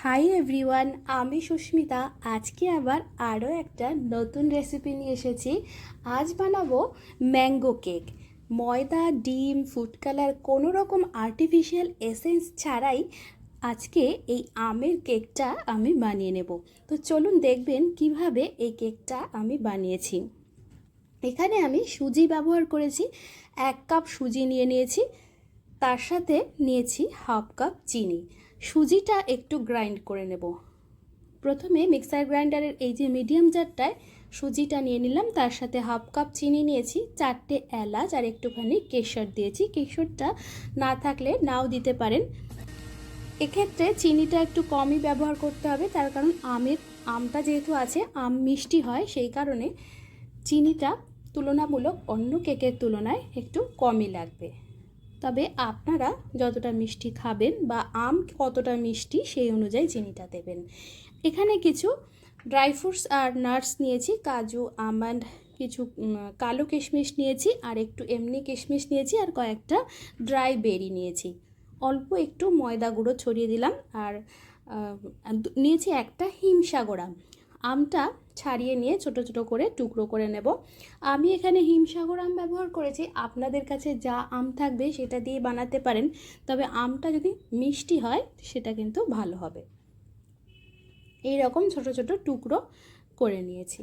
Hi everyone, আমি সুস্মিতা। আজকে আবার আরও একটা নতুন রেসিপি নিয়ে এসেছি। আজ বানাবো ম্যাঙ্গো কেক। ময়দা, ডিম, ফুড কালার, কোনো রকম আর্টিফিশিয়াল এসেন্স ছাড়াই আজকে এই আমের কেকটা আমি বানিয়ে নেব। তো চলুন দেখবেন কিভাবে এই কেকটা আমি বানিয়েছি। এখানে আমি সুজি ব্যবহার করেছি। 1 কাপ সুজি নিয়েছি, তার সাথে নিয়েছি হাফ কাপ চিনি। সুজিটা একটু গ্রাইন্ড করে নেব। প্রথমে মিক্সার গ্রাইন্ডারের এই যে মিডিয়াম জারটায় সুজিটা নিয়ে নিলাম, তার সাথে হাফ কাপ চিনি নিয়েছি, 4টে এলাচ আর একটুখানি কেশর দিয়েছি। কেশরটা না থাকলে নাও দিতে পারেন। এক্ষেত্রে চিনিটা একটু কমই ব্যবহার করতে হবে, তার কারণ আমটা যেহেতু আছে, আম মিষ্টি হয়, সেই কারণে চিনিটা তুলনামূলক অন্য কেকের তুলনায় একটু কমই লাগবে। তবে আপনারা যতটা মিষ্টি খাবেন বা আম কতটা মিষ্টি সেই অনুযায়ী চিনিটা দেবেন। এখানে কিছু ড্রাই ফ্রুটস আর নাটস নিয়েছি, কাজু, আমন্ড, কিছু কালো কিশমিশ নিয়েছি, আর একটু এমনি কিশমিশ নিয়েছি, আর কয়েকটা ড্রাই বেরি নিয়েছি। অল্প একটু ময়দা গুঁড়ো ছড়িয়ে দিলাম, আর নিয়েছি একটা হিমসাগর আম। আমটা ছাড়িয়ে নিয়ে ছোট ছোট করে টুকরো করে নেব। আমি এখানে হিমসাগর আম ব্যবহার করেছি, আপনাদের কাছে যা আম থাকবে সেটা দিয়ে বানাতে পারেন, তবে আমটা যদি মিষ্টি হয় সেটা কিন্তু ভালো হবে। এই রকম ছোট ছোট টুকরো করে নিয়েছি।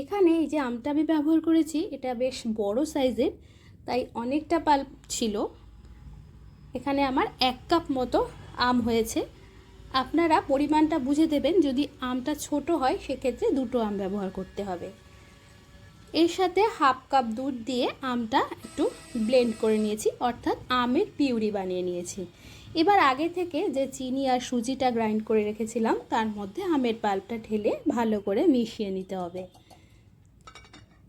এখানে এই যে আমটা আমি ব্যবহার করেছি, এটা বেশ বড় সাইজের, তাই অনেকটা পাল্প ছিল। এখানে আমার 1 কাপ মতো আম হয়েছে। আপনারা পরিমাণটা বুঝে দেবেন, যদি আমটা ছোট হয় সেক্ষেত্রে 2টো আম ব্যবহার করতে হবে। এর সাথে হাফ কাপ দুধ দিয়ে আমটা একটু ব্লেন্ড করে নিয়েছি, অর্থাৎ আমের পিউরি বানিয়ে নিয়েছি। এবার আগে থেকে যে চিনি আর সুজিটা গ্রাইন্ড করে রেখেছিলাম তার মধ্যে আমের পাল্পটা ঢেলে ভালো করে মিশিয়ে নিতে হবে।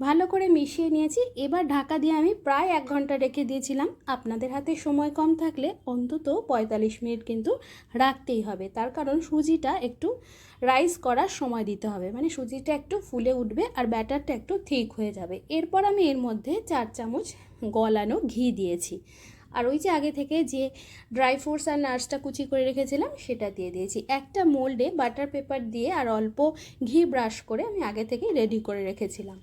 ভালো করে মিশিয়ে নিয়েছি। এবার ঢাকা দিয়ে আমি প্রায় 1 ঘন্টা রেখে দিয়েছিলাম। আপনাদের হাতে সময় কম থাকলে অন্তত 45 মিনিট কিন্তু রাখতেই হবে, তার কারণ সুজিটা একটু রাইস করার সময় দিতে হবে, মানে সুজিটা একটু ফুলে উঠবে আর ব্যাটারটা একটু থিক হয়ে যাবে। এরপর আমি এর মধ্যে 4 চামচ গলানো ঘি দিয়েছি, আর ওই যে আগে থেকে যে ড্রাই ফ্রুটস আর নাটসটা কুচি করে রেখেছিলাম সেটা দিয়ে দিয়েছি। একটা মোল্ডে বাটার পেপার দিয়ে আর অল্প ঘি ব্রাশ করে আমি আগে থেকে রেডি করে রেখেছিলাম।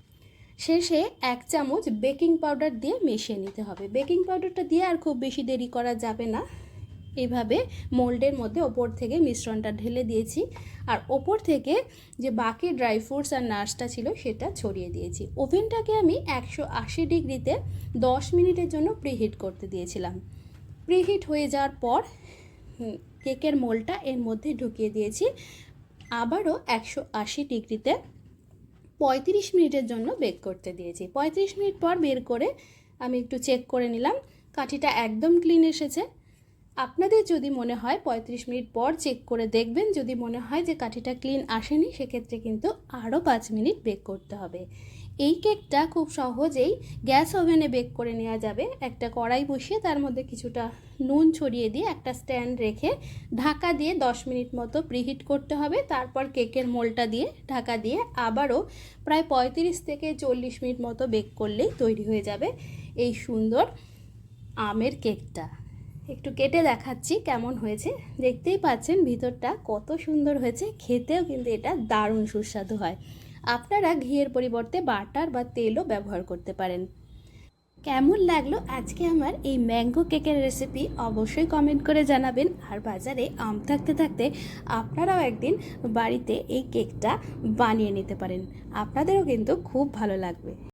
শেষে 1 চামচ বেকিং পাউডার দিয়ে মিশিয়ে নিতে হবে। বেকিং পাউডারটা দিয়ে আর খুব বেশি দেরি করা যাবে না। এইভাবে মোল্ডের মধ্যে ওপর থেকে মিশ্রণটা ঢেলে দিয়েছি, আর ওপর থেকে যে বাকি ড্রাই ফ্রুটস আর নাটসটা ছিল সেটা ছড়িয়ে দিয়েছি। ওভেনটাকে আমি 180 ডিগ্রিতে 10 মিনিটের জন্য প্রিহিট করতে দিয়েছিলাম। প্রিহিট হয়ে যাওয়ার পর কেকের মোল্ডটা এর মধ্যে ঢুকিয়ে দিয়েছি। আবারও 180 ডিগ্রিতে 35 মিনিটের জন্য বেক করতে দিয়েছি। 35 মিনিট পর বের করে আমি একটু চেক করে নিলাম, কাঠিটা একদম ক্লিন এসেছে। আপনাদের যদি মনে হয় 35 মিনিট পর চেক করে দেখবেন, যদি মনে হয় যে কাঠিটা ক্লিন আসেনি সেক্ষেত্রে কিন্তু আরও 5 মিনিট বেক করতে হবে। এই কেকটা খুব সহজেই গ্যাস ওভেনে বেক করে নেওয়া যাবে। একটা কড়াই বসিয়ে তার মধ্যে কিছুটা নুন ছড়িয়ে দিয়ে একটা স্ট্যান্ড রেখে ঢাকা দিয়ে 10 মিনিট মতো প্রিহিট করতে হবে। তারপর কেকের মোলটা দিয়ে ঢাকা দিয়ে আবারও প্রায় 35 থেকে 40 মিনিট মতো বেক করলেই তৈরি হয়ে যাবে এই সুন্দর আমের কেকটা। একটু কেটে দেখাচ্ছি কেমন হয়েছে। দেখতেই পাচ্ছেন ভিতরটা কত সুন্দর হয়েছে, খেতেও কিন্তু এটা দারুণ সুস্বাদু হয়। আপনারা ঘিয়ের পরিবর্তে বাটার বা তেলও ব্যবহার করতে পারেন। কেমন লাগলো আজকে আমার এই ম্যাঙ্গো কেকের রেসিপি অবশ্যই কমেন্ট করে জানাবেন। আর বাজারে আম থাকতে থাকতে আপনারাও একদিন বাড়িতে এই কেকটা বানিয়ে নিতে পারেন, আপনাদেরও কিন্তু খুব ভালো লাগবে।